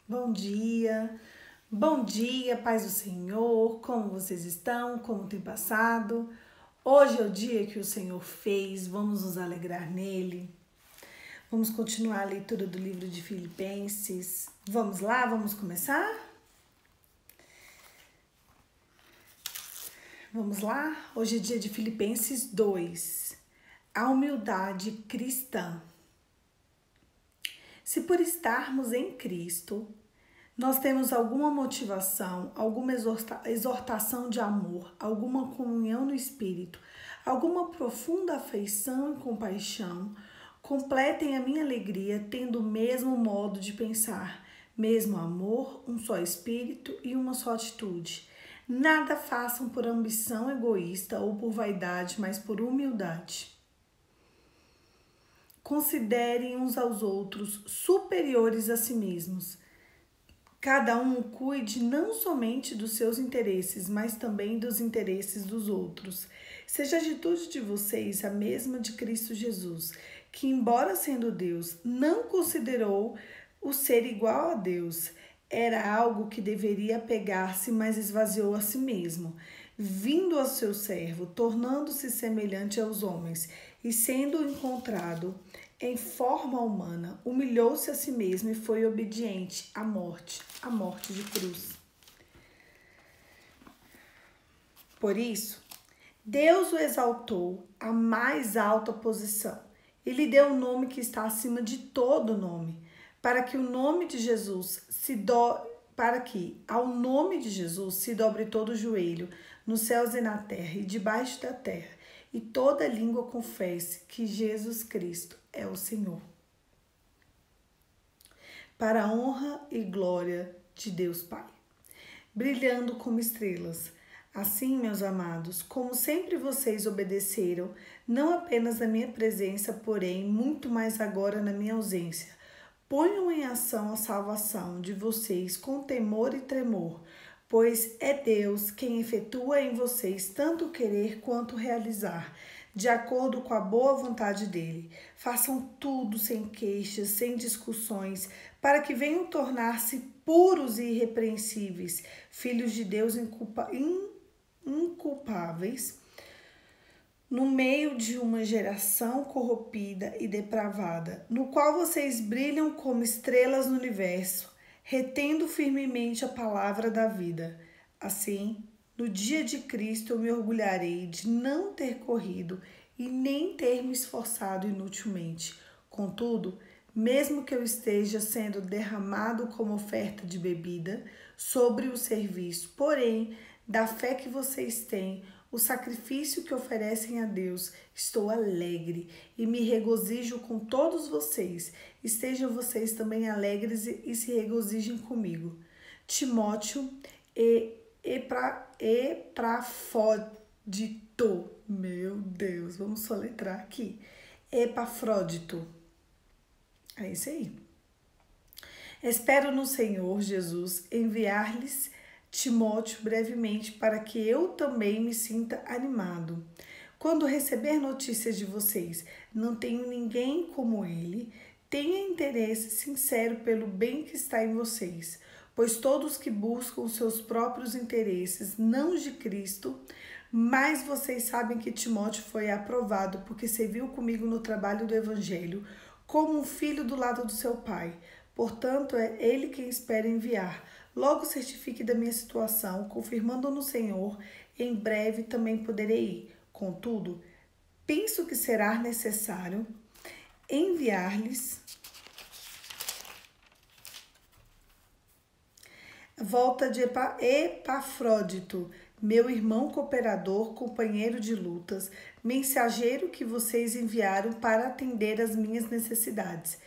bom dia, paz do Senhor, como vocês estão, como tem passado? Hoje é o dia que o Senhor fez, vamos nos alegrar nele. Vamos continuar a leitura do livro de Filipenses. Vamos lá, vamos começar? Vamos lá? Hoje é dia de Filipenses 2, a humildade cristã. Se por estarmos em Cristo, nós temos alguma motivação, alguma exortação de amor, alguma comunhão no Espírito, alguma profunda afeição e compaixão, completem a minha alegria tendo o mesmo modo de pensar, mesmo amor, um só Espírito e uma só atitude. Nada façam por ambição egoísta ou por vaidade, mas por humildade. Considerem uns aos outros superiores a si mesmos. Cada um cuide não somente dos seus interesses, mas também dos interesses dos outros. Seja a atitude de vocês a mesma de Cristo Jesus, que, embora sendo Deus, não considerou o ser igual a Deus. Era algo que deveria pegar-se, mas esvaziou a si mesmo, vindo ao seu servo, tornando-se semelhante aos homens, e sendo encontrado em forma humana, humilhou-se a si mesmo e foi obediente à morte de cruz. Por isso, Deus o exaltou à mais alta posição e lhe deu o nome que está acima de todo nome, para que ao nome de Jesus se dobre todo o joelho, nos céus e na terra e debaixo da terra, e toda língua confesse que Jesus Cristo é o Senhor. Para a honra e glória de Deus Pai, brilhando como estrelas. Assim, meus amados, como sempre vocês obedeceram, não apenas na minha presença, porém, muito mais agora na minha ausência, ponham em ação a salvação de vocês com temor e tremor, pois é Deus quem efetua em vocês tanto querer quanto realizar, de acordo com a boa vontade dele. Façam tudo sem queixas, sem discussões, para que venham tornar-se puros e irrepreensíveis, filhos de Deus inculpáveis, no meio de uma geração corrompida e depravada, no qual vocês brilham como estrelas no universo, retendo firmemente a palavra da vida. Assim, no dia de Cristo eu me orgulharei de não ter corrido e nem ter me esforçado inutilmente. Contudo, mesmo que eu esteja sendo derramado como oferta de bebida sobre o serviço, porém, da fé que vocês têm, o sacrifício que oferecem a Deus, estou alegre e me regozijo com todos vocês. Estejam vocês também alegres e se regozijem comigo. Timóteo e Epafrodito. Meu Deus, vamos soletrar aqui. Epafrodito. É isso aí. Espero no Senhor Jesus enviar-lhes Timóteo brevemente para que eu também me sinta animado. Quando receber notícias de vocês, não tenho ninguém como ele, tenha interesse sincero pelo bem que está em vocês, pois todos que buscam seus próprios interesses, não os de Cristo, mas vocês sabem que Timóteo foi aprovado porque serviu comigo no trabalho do Evangelho, como um filho do lado do seu pai. Portanto, é ele quem espera enviar. Logo certifique da minha situação, confirmando no Senhor, em breve também poderei ir. Contudo, penso que será necessário enviar-lhes volta de Epafrodito, meu irmão cooperador, companheiro de lutas, mensageiro que vocês enviaram para atender às minhas necessidades,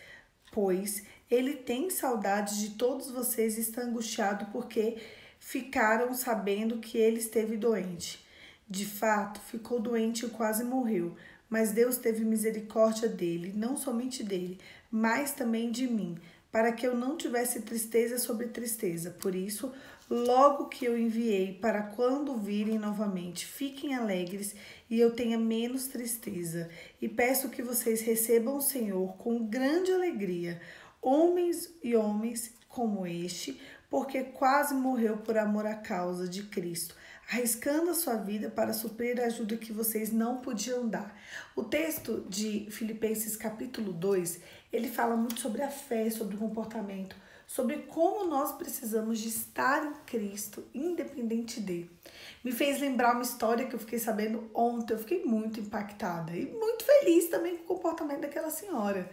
pois ele tem saudade de todos vocês e está angustiado porque ficaram sabendo que ele esteve doente. De fato, ficou doente e quase morreu, mas Deus teve misericórdia dele, não somente dele, mas também de mim, para que eu não tivesse tristeza sobre tristeza. Por isso, logo que eu enviei, para quando virem novamente, fiquem alegres e eu tenha menos tristeza. E peço que vocês recebam o Senhor com grande alegria, homens como este, porque quase morreu por amor à causa de Cristo, arriscando a sua vida para suprir a ajuda que vocês não podiam dar. O texto de Filipenses capítulo 2, ele fala muito sobre a fé, sobre o comportamento, sobre como nós precisamos de estar em Cristo, independente dele. Me fez lembrar uma história que eu fiquei sabendo ontem, eu fiquei muito impactada e muito feliz também com o comportamento daquela senhora.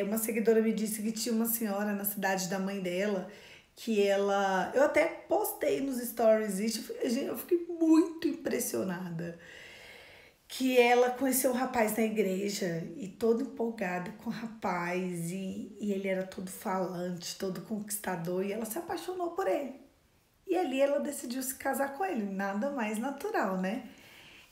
Uma seguidora me disse que tinha uma senhora na cidade da mãe dela, que ela... Eu até postei nos stories isso, eu fiquei muito impressionada. Que ela conheceu um rapaz na igreja e toda empolgada com o rapaz, e ele era todo falante, todo conquistador, e ela se apaixonou por ele. E ali ela decidiu se casar com ele, nada mais natural, né?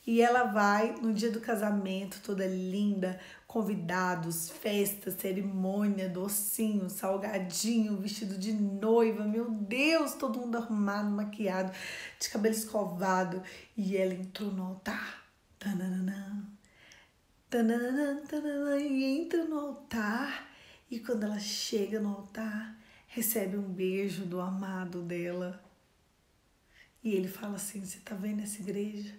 E ela vai no dia do casamento, toda linda, convidados, festa, cerimônia, docinho, salgadinho, vestido de noiva, meu Deus, todo mundo arrumado, maquiado, de cabelo escovado. E ela entrou no altar, tananã, tananã, tananã, e entra no altar. E quando ela chega no altar, recebe um beijo do amado dela. E ele fala assim, você tá vendo essa igreja?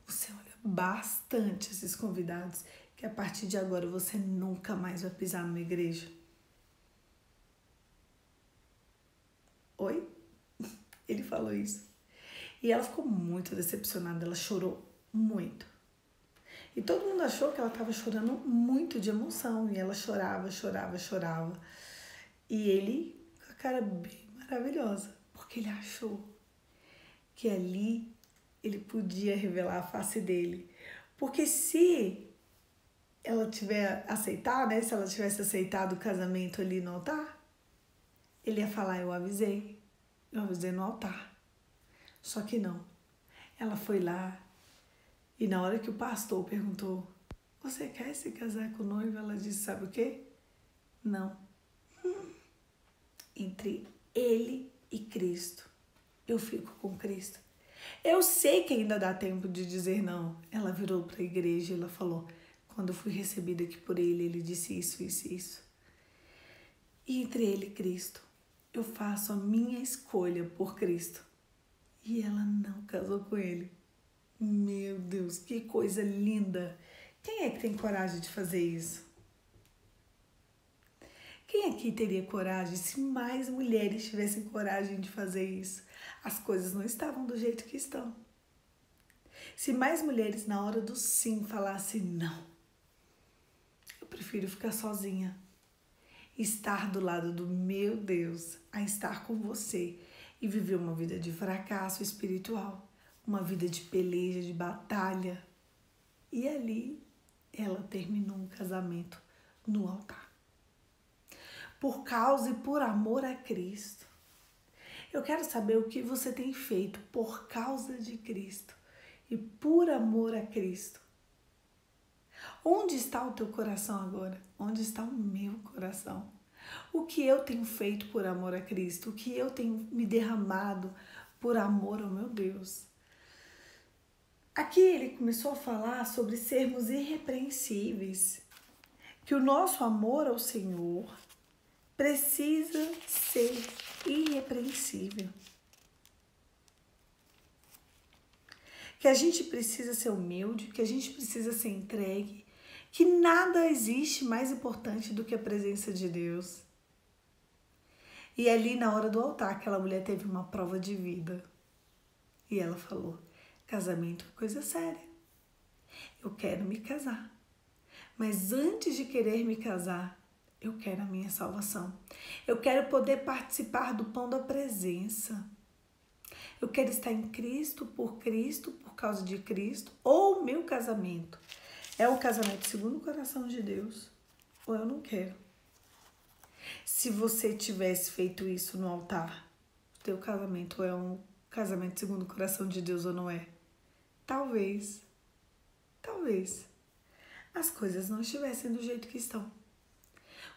Você olha bastante esses convidados, que a partir de agora você nunca mais vai pisar numa igreja. Oi? Ele falou isso. E ela ficou muito decepcionada, ela chorou muito. E todo mundo achou que ela estava chorando muito de emoção, e ela chorava, chorava, chorava. E ele, com a cara bem maravilhosa, porque ele achou que ali ele podia revelar a face dele. Porque se ela tiver aceitado, né? Se ela tivesse aceitado o casamento ali no altar, ele ia falar, eu avisei no altar. Só que não. Ela foi lá e na hora que o pastor perguntou, você quer se casar com o noivo? Ela disse, sabe o quê? Não. Entre ele e Cristo, eu fico com Cristo. Eu sei que ainda dá tempo de dizer não. Ela virou para a igreja e ela falou, quando eu fui recebida aqui por ele, ele disse isso, isso, isso. E entre ele e Cristo, eu faço a minha escolha por Cristo. E ela não casou com ele. Meu Deus, que coisa linda. Quem é que tem coragem de fazer isso? Quem aqui teria coragem? Se mais mulheres tivessem coragem de fazer isso, as coisas não estavam do jeito que estão. Se mais mulheres na hora do sim falassem não, eu prefiro ficar sozinha, estar do lado do meu Deus, a estar com você e viver uma vida de fracasso espiritual, uma vida de peleja, de batalha. E ali ela terminou um casamento no altar. Por causa e por amor a Cristo. Eu quero saber o que você tem feito por causa de Cristo e por amor a Cristo. Onde está o teu coração agora? Onde está o meu coração? O que eu tenho feito por amor a Cristo? O que eu tenho me derramado por amor ao meu Deus? Aqui ele começou a falar sobre sermos irrepreensíveis, que o nosso amor ao Senhor precisa ser irrepreensível. Que a gente precisa ser humilde, que a gente precisa ser entregue, que nada existe mais importante do que a presença de Deus. E ali na hora do altar, aquela mulher teve uma prova de vida. E ela falou, casamento é coisa séria. Eu quero me casar. Mas antes de querer me casar, eu quero a minha salvação. Eu quero poder participar do pão da presença. Eu quero estar em Cristo, por causa de Cristo. Ou o meu casamento é um casamento segundo o coração de Deus, ou eu não quero. Se você tivesse feito isso no altar, o teu casamento é um casamento segundo o coração de Deus ou não é? Talvez as coisas não estivessem do jeito que estão.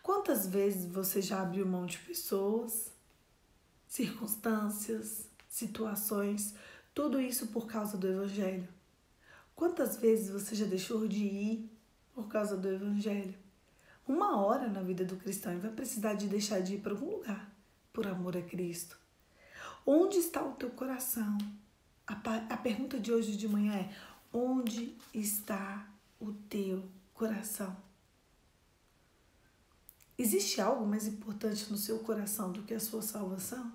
Quantas vezes você já abriu mão de pessoas, circunstâncias, situações, tudo isso por causa do Evangelho? Quantas vezes você já deixou de ir por causa do Evangelho? Uma hora na vida do cristão ele vai precisar de deixar de ir para algum lugar por amor a Cristo? Onde está o teu coração? A pergunta de hoje de manhã é: onde está o teu coração? Existe algo mais importante no seu coração do que a sua salvação?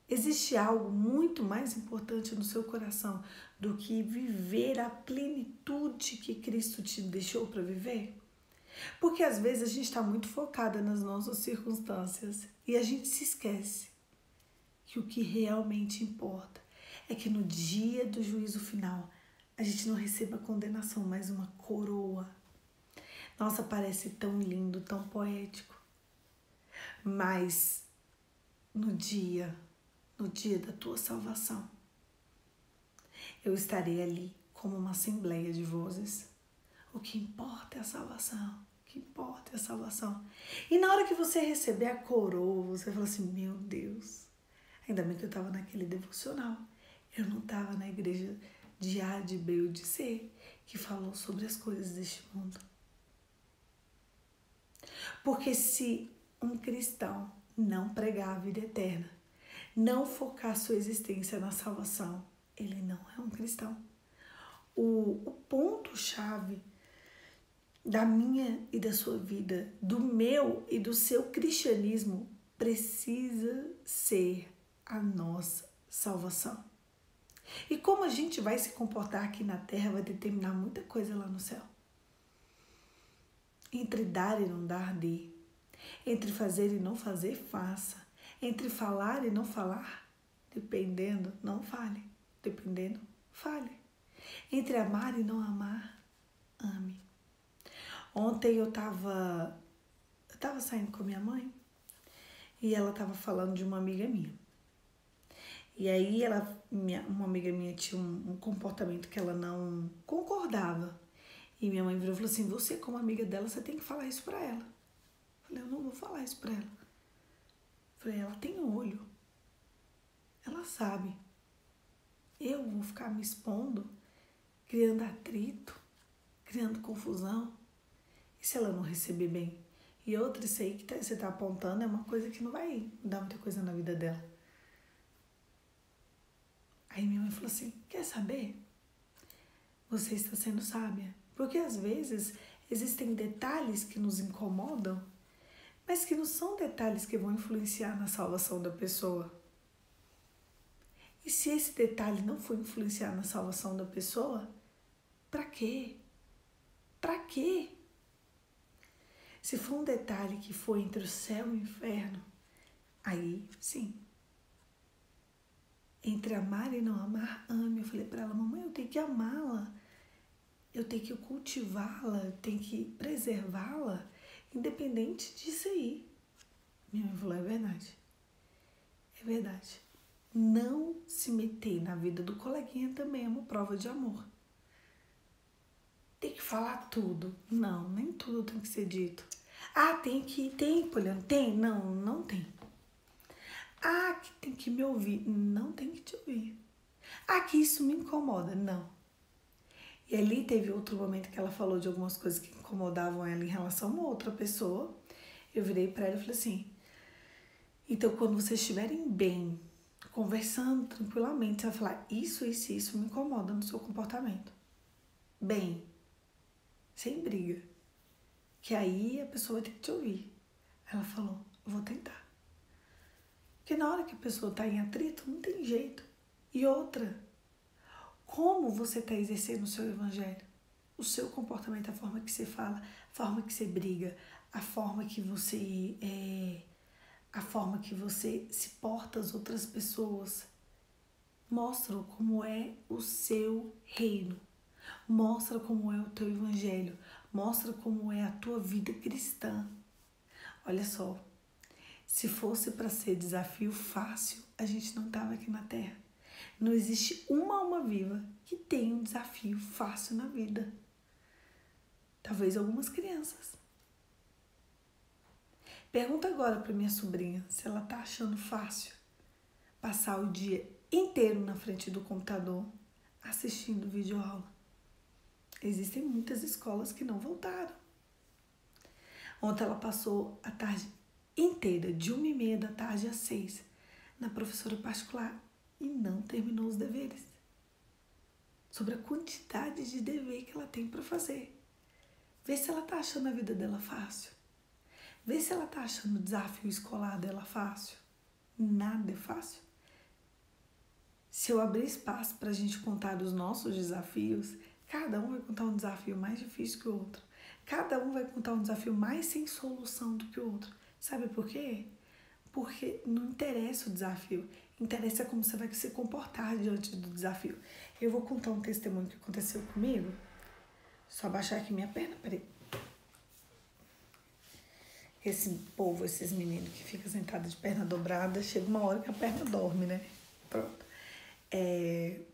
Existe algo muito mais importante no seu coração do que viver a plenitude que Cristo te deixou para viver? Porque às vezes a gente está muito focada nas nossas circunstâncias e a gente se esquece que o que realmente importa é que no dia do juízo final a gente não receba condenação, mas uma coroa. Nossa, parece tão lindo, tão poético. Mas no dia da tua salvação, eu estarei ali como uma assembleia de vozes. O que importa é a salvação. O que importa é a salvação. E na hora que você receber a coroa, você fala assim: meu Deus, ainda bem que eu estava naquele devocional. Eu não estava na igreja de A, de B ou de C, que falou sobre as coisas deste mundo. Porque se um cristão não pregar a vida eterna, não focar sua existência na salvação, ele não é um cristão. O ponto-chave da minha e da sua vida, do meu e do seu cristianismo, precisa ser a nossa salvação. E como a gente vai se comportar aqui na terra vai determinar muita coisa lá no céu. Entre dar e não dar, dê. Entre fazer e não fazer, faça. Entre falar e não falar, dependendo, não fale. Dependendo, fale. Entre amar e não amar, ame. Ontem eu tava saindo com a minha mãe e ela tava falando de uma amiga minha. E aí uma amiga minha tinha um comportamento que ela não concordava. E minha mãe virou e falou assim: você como amiga dela, você tem que falar isso pra ela. Eu falei: eu não vou falar isso pra ela. Eu falei: ela tem olho. Ela sabe. Eu vou ficar me expondo, criando atrito, criando confusão. E se ela não receber bem? E outra, isso aí que você tá apontando é uma coisa que não vai dar muita coisa na vida dela. Aí minha mãe falou assim: quer saber? Você está sendo sábia. Porque às vezes existem detalhes que nos incomodam, mas que não são detalhes que vão influenciar na salvação da pessoa. E se esse detalhe não for influenciar na salvação da pessoa, pra quê? Pra quê? Se for um detalhe que for entre o céu e o inferno, aí sim. Entre amar e não amar, ame. Eu falei pra ela: mamãe, eu tenho que amá-la. Eu tenho que cultivá-la, eu tenho que preservá-la, independente disso aí. Minha mãe falou: é verdade. É verdade. Não se meter na vida do coleguinha também é uma prova de amor. Tem que falar tudo. Não, nem tudo tem que ser dito. Ah, tem, Poliana? Tem? Não, não tem. Ah, que tem que me ouvir. Não tem que te ouvir. Ah, que isso me incomoda. Não. E ali teve outro momento que ela falou de algumas coisas que incomodavam ela em relação a uma outra pessoa. Eu virei pra ela e falei assim: então quando vocês estiverem bem, conversando tranquilamente, você vai falar: isso me incomoda no seu comportamento. Bem, sem briga. Que aí a pessoa vai ter que te ouvir. Ela falou: eu vou tentar. Porque na hora que a pessoa tá em atrito, não tem jeito. E outra, como você está exercendo o seu evangelho? O seu comportamento, a forma que você fala, a forma que você briga, a forma que você se porta às outras pessoas, mostram como é o seu reino, mostra como é o teu evangelho, mostra como é a tua vida cristã. Olha só, se fosse para ser desafio fácil, a gente não estava aqui na Terra. Não existe uma alma viva que tenha um desafio fácil na vida. Talvez algumas crianças. Pergunta agora para minha sobrinha se ela tá achando fácil passar o dia inteiro na frente do computador assistindo videoaula. Existem muitas escolas que não voltaram. Ontem ela passou a tarde inteira, de 1h30 da tarde às 6, na professora particular e não terminou os deveres. Sobre a quantidade de dever que ela tem para fazer. Vê se ela tá achando a vida dela fácil. Vê se ela tá achando o desafio escolar dela fácil. Nada é fácil. Se eu abrir espaço para a gente contar os nossos desafios, cada um vai contar um desafio mais difícil que o outro. Cada um vai contar um desafio mais sem solução do que o outro. Sabe por quê? Porque não interessa o desafio, interessa como você vai se comportar diante do desafio. Eu vou contar um testemunho que aconteceu comigo. Só abaixar aqui minha perna, peraí. Esse povo, esses meninos que ficam sentados de perna dobrada, chega uma hora que a perna dorme, né? Pronto. Em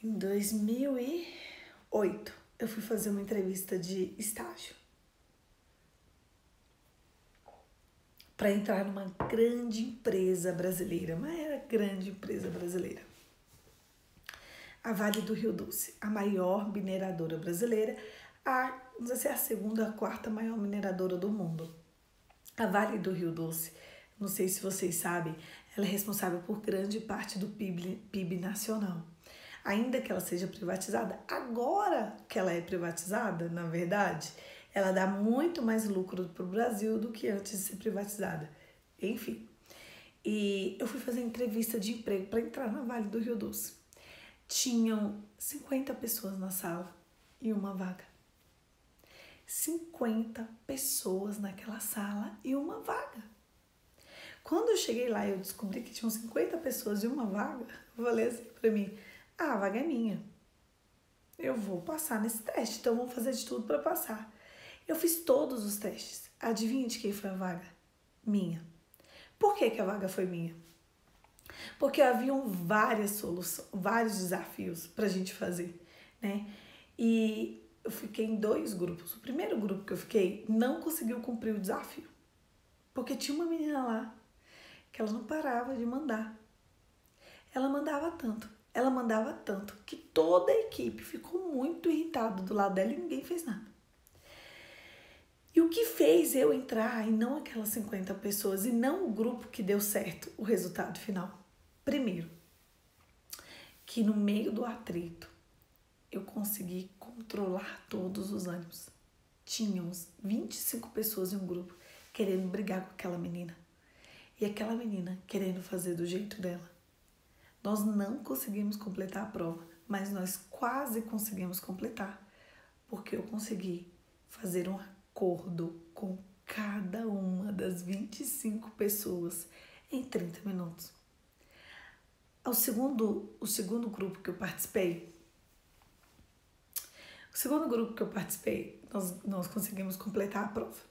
2008, eu fui fazer uma entrevista de estágio para entrar numa grande empresa brasileira, mas era grande empresa brasileira. A Vale do Rio Doce, a maior mineradora brasileira, não sei se é a segunda ou a quarta maior mineradora do mundo. A Vale do Rio Doce, não sei se vocês sabem, ela é responsável por grande parte do PIB nacional. Ainda que ela seja privatizada, agora que ela é privatizada, na verdade, ela dá muito mais lucro para o Brasil do que antes de ser privatizada. Enfim, e eu fui fazer entrevista de emprego para entrar na Vale do Rio Doce. Tinham 50 pessoas na sala e uma vaga. 50 pessoas naquela sala e uma vaga. Quando eu cheguei lá e eu descobri que tinham 50 pessoas e uma vaga, eu falei assim pra mim, a vaga é minha. Eu vou passar nesse teste, então vamos fazer de tudo para passar. Eu fiz todos os testes. Adivinha de quem foi a vaga? Minha. Por que a vaga foi minha? Porque haviam várias soluções, vários desafios pra gente fazer, né? E eu fiquei em 2 grupos. O primeiro grupo que eu fiquei não conseguiu cumprir o desafio. Porque tinha uma menina lá que ela não parava de mandar. Ela mandava tanto que toda a equipe ficou muito irritada do lado dela e ninguém fez nada. E o que fez eu entrar e não aquelas 50 pessoas e não o grupo que deu certo o resultado final? Primeiro, que no meio do atrito eu consegui controlar todos os ânimos. Tínhamos 25 pessoas em um grupo querendo brigar com aquela menina. E aquela menina querendo fazer do jeito dela. Nós não conseguimos completar a prova, mas nós quase conseguimos completar, porque eu consegui fazer um acordo com cada uma das 25 pessoas em 30 minutos. O segundo grupo que eu participei, nós conseguimos completar a prova.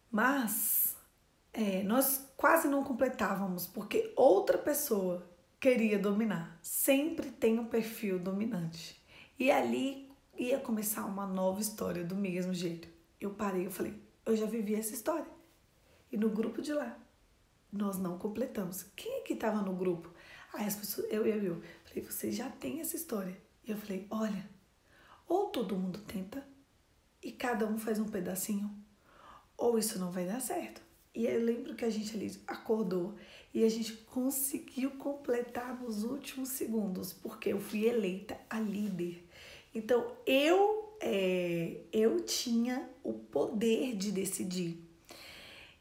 Mas nós quase não completávamos, porque outra pessoa queria dominar. Sempre tem um perfil dominante. E ali ia começar uma nova história do mesmo jeito. Eu parei, eu falei, eu já vivi essa história. E no grupo de lá, nós não completamos. Quem é que estava no grupo? As pessoas, eu. Falei, você já tem essa história. E eu falei, olha, ou todo mundo tenta e cada um faz um pedacinho, ou isso não vai dar certo. E eu lembro que a gente ali acordou e a gente conseguiu completar nos últimos segundos, porque eu fui eleita a líder. Então, eu tinha o poder de decidir.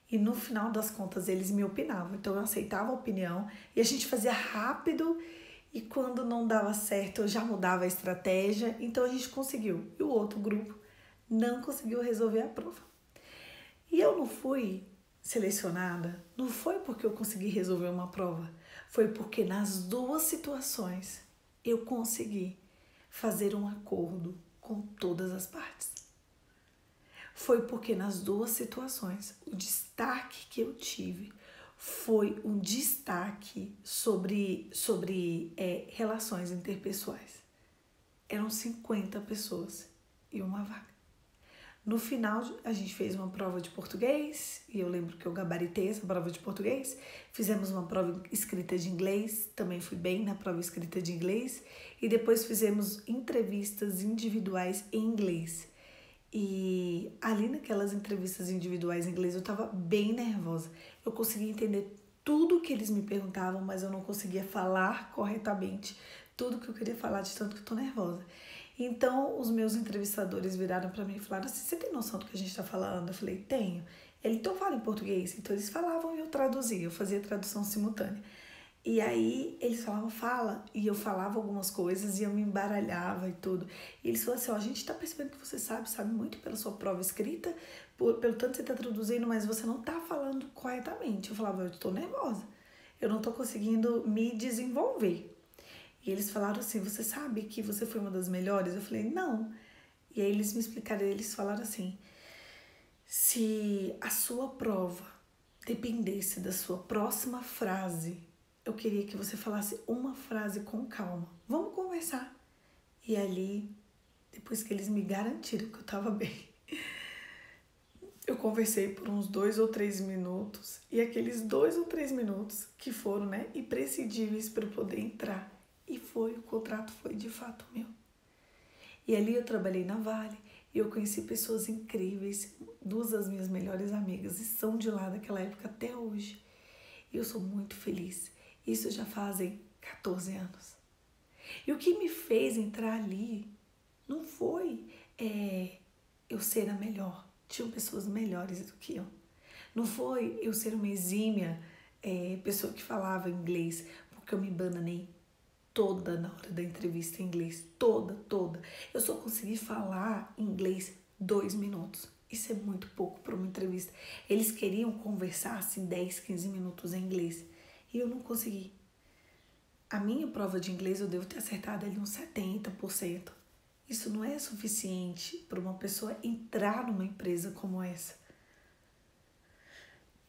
E no final das contas, eles me opinavam. Então, eu aceitava a opinião e a gente fazia rápido. E quando não dava certo, eu já mudava a estratégia. Então, a gente conseguiu. E o outro grupo não conseguiu resolver a prova. E eu não fui selecionada, não foi porque eu consegui resolver uma prova. Foi porque nas 2 situações eu consegui fazer um acordo com todas as partes. Foi porque nas 2 situações o destaque que eu tive foi um destaque sobre relações interpessoais. Eram 50 pessoas e uma vaga. No final, a gente fez uma prova de português, e eu lembro que eu gabaritei essa prova de português. Fizemos uma prova escrita de inglês, também fui bem na prova escrita de inglês. E depois fizemos entrevistas individuais em inglês. E ali naquelas entrevistas individuais em inglês eu tava bem nervosa. Eu conseguia entender tudo que eles me perguntavam, mas eu não conseguia falar corretamente tudo que eu queria falar de tanto que eu tô nervosa. Então, os meus entrevistadores viraram para mim e falaram assim, você tem noção do que a gente tá falando? Eu falei, tenho. Ele, então fala em português. Então, eles falavam e eu traduzia, eu fazia tradução simultânea. E aí, eles falavam, fala, e eu falava algumas coisas e eu me embaralhava e tudo. E eles falaram assim, ó, a gente tá percebendo que você sabe muito pela sua prova escrita, pelo tanto que você tá traduzindo, mas você não tá falando corretamente. Eu falava, eu tô nervosa, eu não tô conseguindo me desenvolver. E eles falaram assim, você sabe que você foi uma das melhores? Eu falei, não. E aí eles me explicaram, eles falaram assim, se a sua prova dependesse da sua próxima frase, eu queria que você falasse uma frase com calma. Vamos conversar. E ali, depois que eles me garantiram que eu tava bem, eu conversei por uns 2 ou 3 minutos. E aqueles 2 ou 3 minutos que foram, né, imprescindíveis para eu poder entrar. E foi, o contrato foi de fato meu. E ali eu trabalhei na Vale e eu conheci pessoas incríveis, 2 das minhas melhores amigas, e são de lá daquela época até hoje. E eu sou muito feliz. Isso já fazem 14 anos. E o que me fez entrar ali não foi eu ser a melhor. Tinham pessoas melhores do que eu. Não foi eu ser uma exímia pessoa que falava inglês, porque eu me bananei toda na hora da entrevista em inglês. Toda. Eu só consegui falar inglês 2 minutos. Isso é muito pouco para uma entrevista. Eles queriam conversar assim 10, 15 minutos em inglês. E eu não consegui. A minha prova de inglês eu devo ter acertado ali uns 70%. Isso não é suficiente para uma pessoa entrar numa empresa como essa.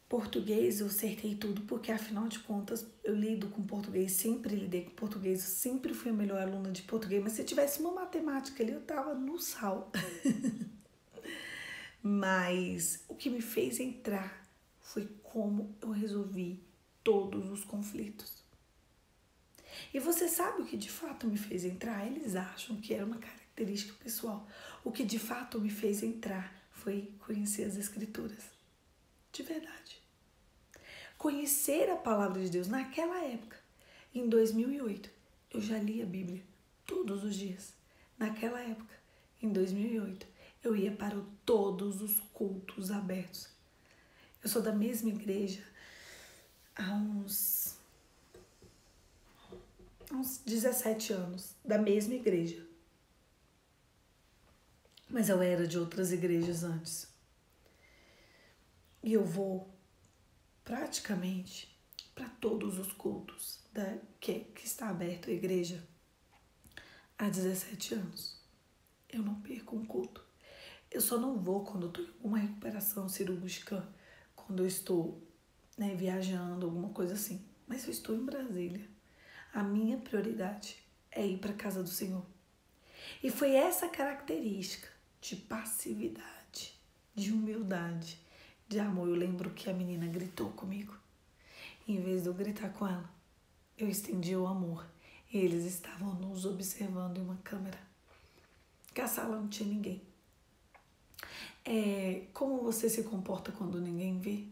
Português eu acertei tudo, porque afinal de contas eu lido com português, sempre lidei com português, eu sempre fui a melhor aluna de português, mas se tivesse uma matemática ali eu tava no sal. Mas o que me fez entrar foi como eu resolvi todos os conflitos. E você sabe o que de fato me fez entrar? Eles acham que era uma característica pessoal. O que de fato me fez entrar foi conhecer as escrituras. De verdade. Conhecer a palavra de Deus naquela época. Em 2008, eu já li a Bíblia todos os dias. Naquela época, em 2008, eu ia para todos os cultos abertos. Eu sou da mesma igreja há uns 17 anos, da mesma igreja. Mas eu era de outras igrejas antes. E eu vou praticamente para todos os cultos que está aberto a igreja há 17 anos. Eu não perco um culto. Eu só não vou quando eu estou em alguma recuperação cirúrgica, quando eu estou viajando, alguma coisa assim. Mas eu estou em Brasília. A minha prioridade é ir para a casa do Senhor. E foi essa característica de passividade, de humildade, de amor. Eu lembro que a menina gritou comigo. Em vez de eu gritar com ela, eu estendi o amor. E eles estavam nos observando em uma câmera. Que a sala não tinha ninguém. Como você se comporta quando ninguém vê?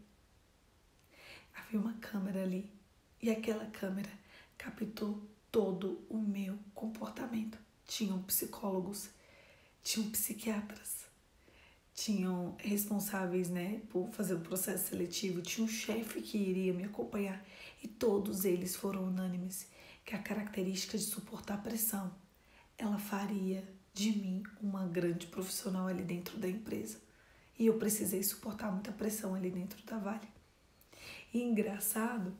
Havia uma câmera ali. E aquela câmera captou todo o meu comportamento. Tinham psicólogos, tinham psiquiatras, tinham responsáveis, por fazer o processo seletivo, tinha um chefe que iria me acompanhar e todos eles foram unânimes que a característica de suportar pressão, ela faria de mim uma grande profissional ali dentro da empresa. E eu precisei suportar muita pressão ali dentro da Vale. E engraçado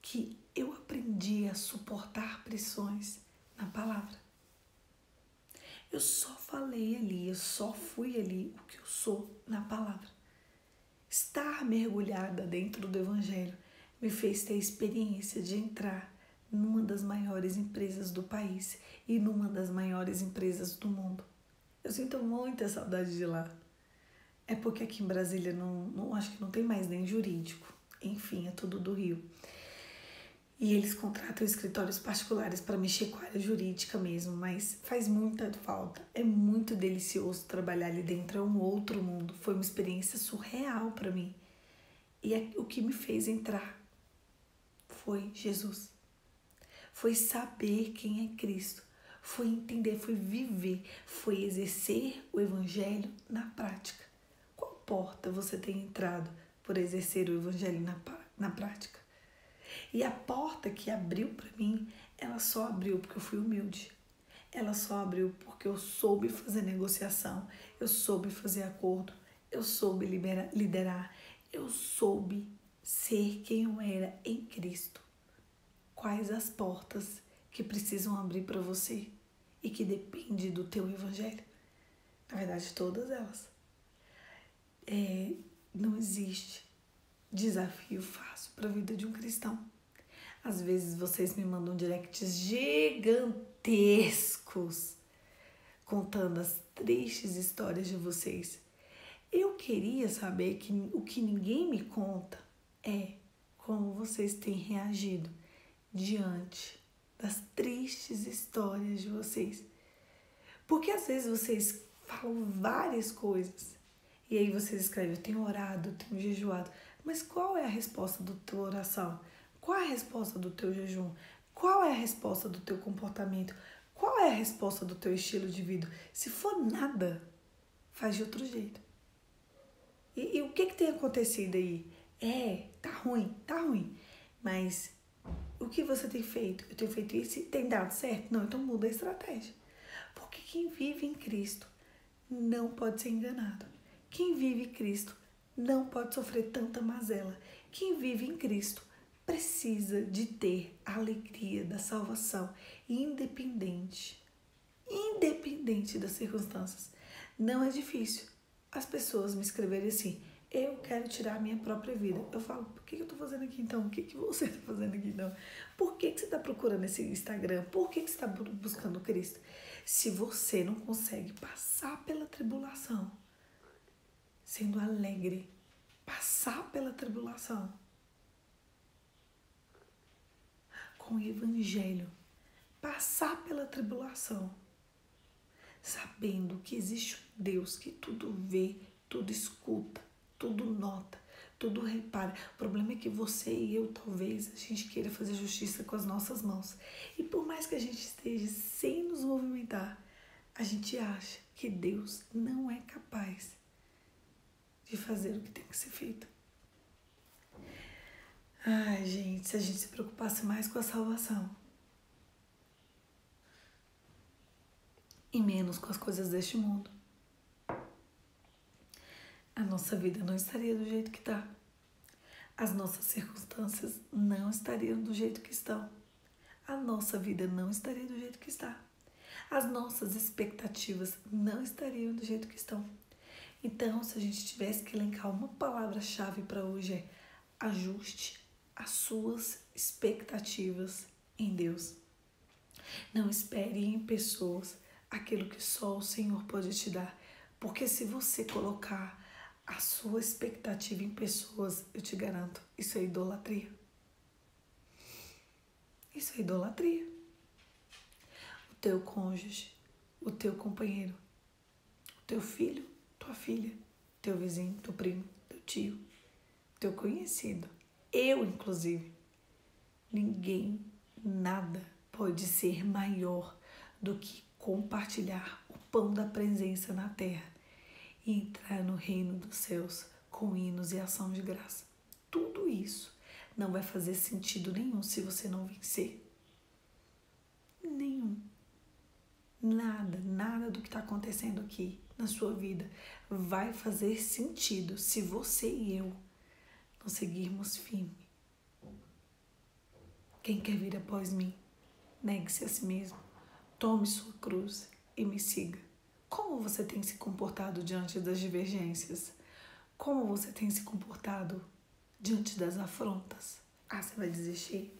que eu aprendi a suportar pressões na palavra. Eu só falei ali, eu só fui ali o que eu sou na palavra. Estar mergulhada dentro do Evangelho me fez ter a experiência de entrar numa das maiores empresas do país e numa das maiores empresas do mundo. Eu sinto muita saudade de lá. É porque aqui em Brasília não acho que não tem mais nem jurídico. Enfim, é tudo do Rio. E eles contratam escritórios particulares para mexer com a área jurídica mesmo, mas faz muita falta. É muito delicioso trabalhar ali dentro, é um outro mundo. Foi uma experiência surreal para mim. E o que me fez entrar foi Jesus. Foi saber quem é Cristo. Foi entender, foi viver, foi exercer o evangelho na prática. Qual porta você tem entrado por exercer o evangelho na prática? E a porta que abriu para mim, ela só abriu porque eu fui humilde. Ela só abriu porque eu soube fazer negociação, eu soube fazer acordo, eu soube liderar, eu soube ser quem eu era em Cristo. Quais as portas que precisam abrir para você e que depende do teu evangelho? Na verdade, todas elas. Não existe desafio fácil para a vida de um cristão. Às vezes vocês me mandam directs gigantescos contando as tristes histórias de vocês. Eu queria saber que o que ninguém me conta é como vocês têm reagido diante das tristes histórias de vocês. Porque às vezes vocês falam várias coisas e aí vocês escrevem, eu tenho orado, eu tenho jejuado. Mas qual é a resposta da tua oração? Qual é a resposta do teu jejum? Qual é a resposta do teu comportamento? Qual é a resposta do teu estilo de vida? Se for nada, faz de outro jeito. E o que tem acontecido aí? Tá ruim. Mas o que você tem feito? Eu tenho feito isso e tem dado certo? Não, então muda a estratégia. Porque quem vive em Cristo não pode ser enganado. Quem vive em Cristo não pode sofrer tanta mazela. Quem vive em Cristo precisa de ter a alegria da salvação, independente das circunstâncias. Não é difícil. As pessoas me escreverem assim, eu quero tirar a minha própria vida. Eu falo, por que eu tô fazendo aqui então? O que você tá fazendo aqui então? Por que você tá procurando esse Instagram? Por que você tá buscando Cristo? Se você não consegue passar pela tribulação, sendo alegre, passar pela tribulação, com o evangelho, passar pela tribulação, sabendo que existe um Deus que tudo vê, tudo escuta, tudo nota, tudo repara. O problema é que você e eu, talvez, a gente queira fazer justiça com as nossas mãos. E por mais que a gente esteja sem nos movimentar, a gente acha que Deus não é capaz de fazer o que tem que ser feito. Ai, gente, se a gente se preocupasse mais com a salvação e menos com as coisas deste mundo, a nossa vida não estaria do jeito que está. As nossas circunstâncias não estariam do jeito que estão. A nossa vida não estaria do jeito que está. As nossas expectativas não estariam do jeito que estão. Então, se a gente tivesse que elencar uma palavra-chave para hoje é ajuste as suas expectativas em Deus. Não espere em pessoas aquilo que só o Senhor pode te dar. Porque se você colocar a sua expectativa em pessoas, eu te garanto, isso é idolatria. Isso é idolatria. O teu cônjuge, o teu companheiro, o teu filho, tua filha, teu vizinho, teu primo, teu tio, teu conhecido, eu inclusive. Ninguém, nada pode ser maior do que compartilhar o pão da presença na terra e entrar no reino dos céus com hinos e ação de graça. Tudo isso não vai fazer sentido nenhum se você não vencer. Nenhum. Nada do que está acontecendo aqui na sua vida vai fazer sentido se você e eu não seguirmos firme. Quem quer vir após mim, negue-se a si mesmo, tome sua cruz e me siga. Como você tem se comportado diante das divergências? Como você tem se comportado diante das afrontas? Você vai desistir?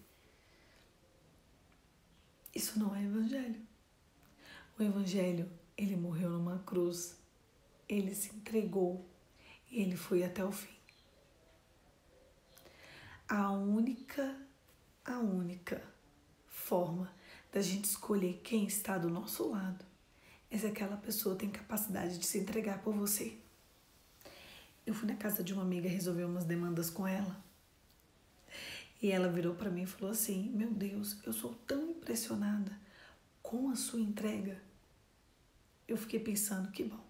Isso não é evangelho. O evangelho, ele morreu numa cruz, ele se entregou e ele foi até o fim. A única forma da gente escolher quem está do nosso lado é se aquela pessoa tem capacidade de se entregar por você. Eu fui na casa de uma amiga resolver umas demandas com ela. E ela virou para mim e falou assim: meu Deus, eu sou tão impressionada com a sua entrega. Eu fiquei pensando, que bom.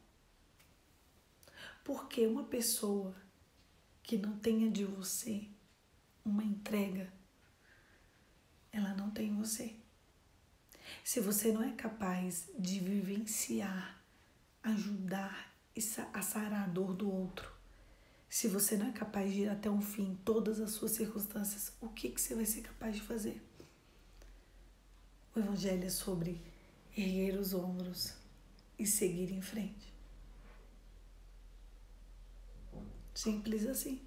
Porque uma pessoa que não tenha de você uma entrega, ela não tem você. Se você não é capaz de vivenciar, ajudar a sarar a dor do outro, se você não é capaz de ir até o fim em todas as suas circunstâncias, o que você vai ser capaz de fazer? O Evangelho é sobre erguer os ombros e seguir em frente. Simples assim.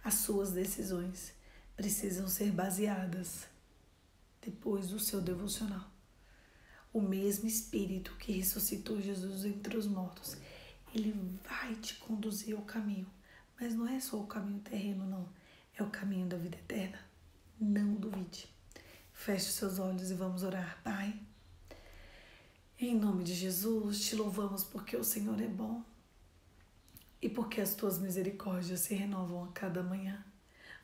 As suas decisões precisam ser baseadas depois do seu devocional. O mesmo Espírito que ressuscitou Jesus entre os mortos, ele vai te conduzir ao caminho. Mas não é só o caminho terreno, não. É o caminho da vida eterna. Não duvide. Feche os seus olhos e vamos orar. Pai, em nome de Jesus, te louvamos porque o Senhor é bom e porque as tuas misericórdias se renovam a cada manhã.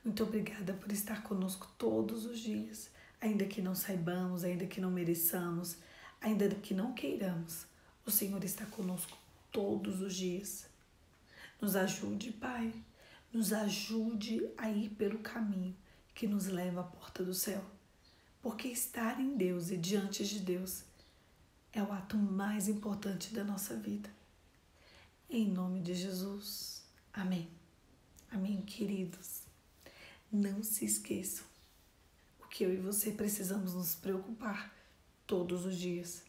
Muito obrigada por estar conosco todos os dias, ainda que não saibamos, ainda que não mereçamos, ainda que não queiramos. O Senhor está conosco todos os dias. Nos ajude, Pai, nos ajude a ir pelo caminho que nos leva à porta do céu. Porque estar em Deus e diante de Deus é o ato mais importante da nossa vida. Em nome de Jesus. Amém. Amém, queridos. Não se esqueçam. O que eu e você precisamos nos preocupar todos os dias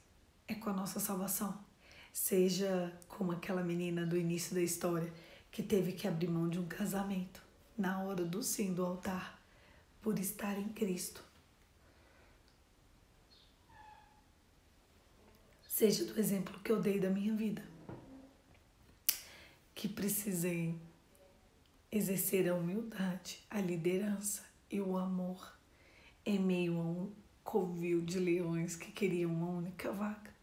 é com a nossa salvação. Seja como aquela menina do início da história que teve que abrir mão de um casamento na hora do sim do altar por estar em Cristo. Seja do exemplo que eu dei da minha vida, que precisei exercer a humildade, a liderança e o amor em meio a um covil de leões que queriam uma única vaga.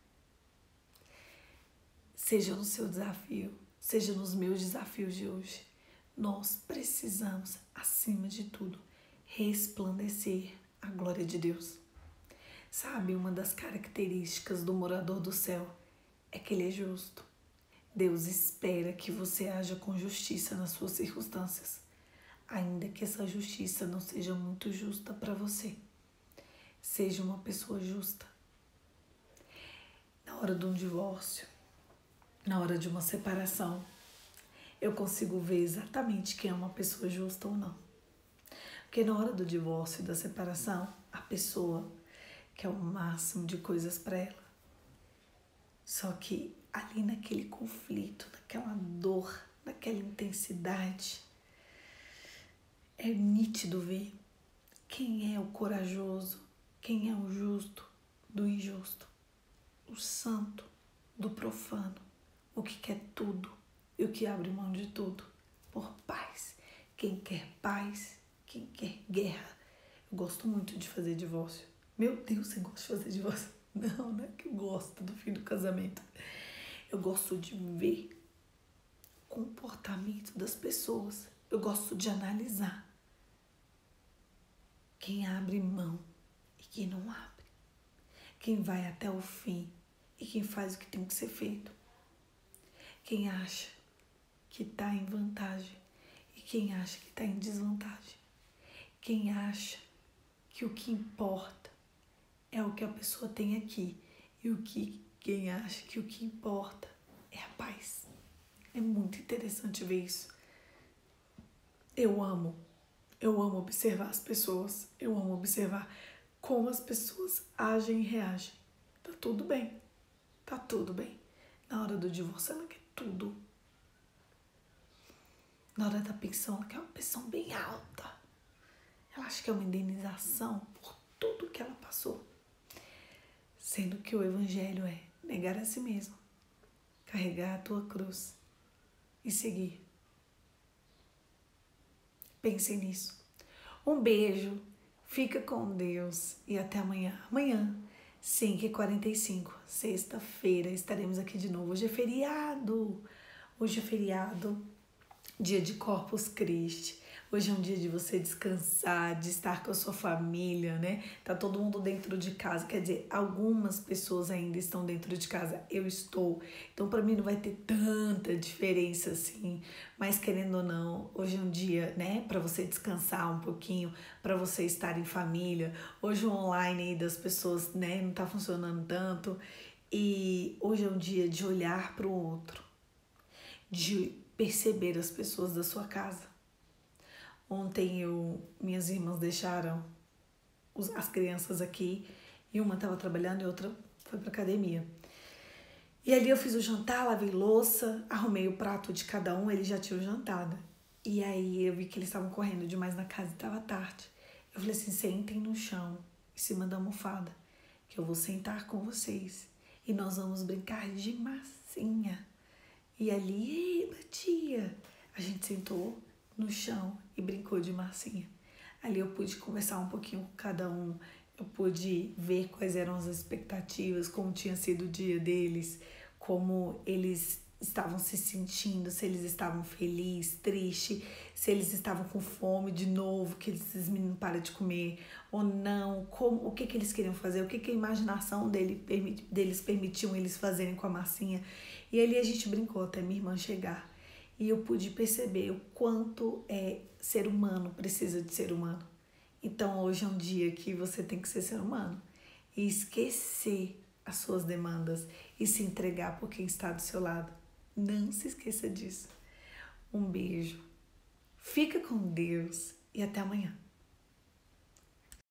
Seja no seu desafio, seja nos meus desafios de hoje, nós precisamos, acima de tudo, resplandecer a glória de Deus. Sabe, uma das características do morador do céu é que ele é justo. Deus espera que você haja com justiça nas suas circunstâncias, ainda que essa justiça não seja muito justa para você. Seja uma pessoa justa. Na hora de um divórcio, na hora de uma separação, eu consigo ver exatamente quem é uma pessoa justa ou não. Porque na hora do divórcio e da separação, a pessoa quer o máximo de coisas para ela. Só que ali naquele conflito, naquela dor, naquela intensidade, é nítido ver quem é o corajoso, quem é o justo do injusto, o santo do profano, o que quer tudo e o que abre mão de tudo por paz. Quem quer paz, quem quer guerra. Eu gosto muito de fazer divórcio. Meu Deus, você gosta de fazer divórcio? Não é que eu gosto do fim do casamento. Eu gosto de ver o comportamento das pessoas. Eu gosto de analisar quem abre mão e quem não abre. Quem vai até o fim e quem faz o que tem que ser feito. Quem acha que está em vantagem e quem acha que está em desvantagem. Quem acha que o que importa é o que a pessoa tem aqui e quem acha que o que importa é a paz. É muito interessante ver isso. Eu amo observar as pessoas, eu amo observar como as pessoas agem e reagem. Tá tudo bem. Na hora do divórcio ela quer tudo. Na hora da pensão ela quer uma pensão bem alta. Ela acha que é uma indenização por tudo que ela passou. Sendo que o Evangelho é negar a si mesmo, carregar a tua cruz e seguir. Pense nisso. Um beijo, fica com Deus e até amanhã. Amanhã, 5h45, sexta-feira, estaremos aqui de novo. Hoje é feriado. Hoje é feriado, dia de Corpus Christi. Hoje é um dia de você descansar, de estar com a sua família, né? Tá todo mundo dentro de casa, quer dizer, algumas pessoas ainda estão dentro de casa, eu estou. Então, para mim não vai ter tanta diferença assim, mas querendo ou não, hoje é um dia, né, para você descansar um pouquinho, para você estar em família. Hoje o online aí das pessoas, né, não tá funcionando tanto. E hoje é um dia de olhar para o outro, de perceber as pessoas da sua casa. Ontem minhas irmãs deixaram as crianças aqui e uma estava trabalhando e outra foi para academia. E ali eu fiz o jantar, lavei louça, arrumei o prato de cada um, eles já tinham jantado. E aí eu vi que eles estavam correndo demais na casa e estava tarde. Eu falei assim, sentem no chão, em cima da almofada, que eu vou sentar com vocês e nós vamos brincar de massinha. E ali, tia, a gente sentou no chão e brincou de massinha. Ali eu pude conversar um pouquinho com cada um, eu pude ver quais eram as expectativas, como tinha sido o dia deles, como eles estavam se sentindo, se eles estavam felizes, tristes, se eles estavam com fome de novo, que esses meninos param de comer ou não, o que eles queriam fazer, o que a imaginação deles permitiam eles fazerem com a massinha. E ali a gente brincou até minha irmã chegar. E eu pude perceber o quanto ser humano precisa de ser humano. Então hoje é um dia que você tem que ser humano e esquecer as suas demandas e se entregar por quem está do seu lado. Não se esqueça disso. Um beijo. Fica com Deus e até amanhã.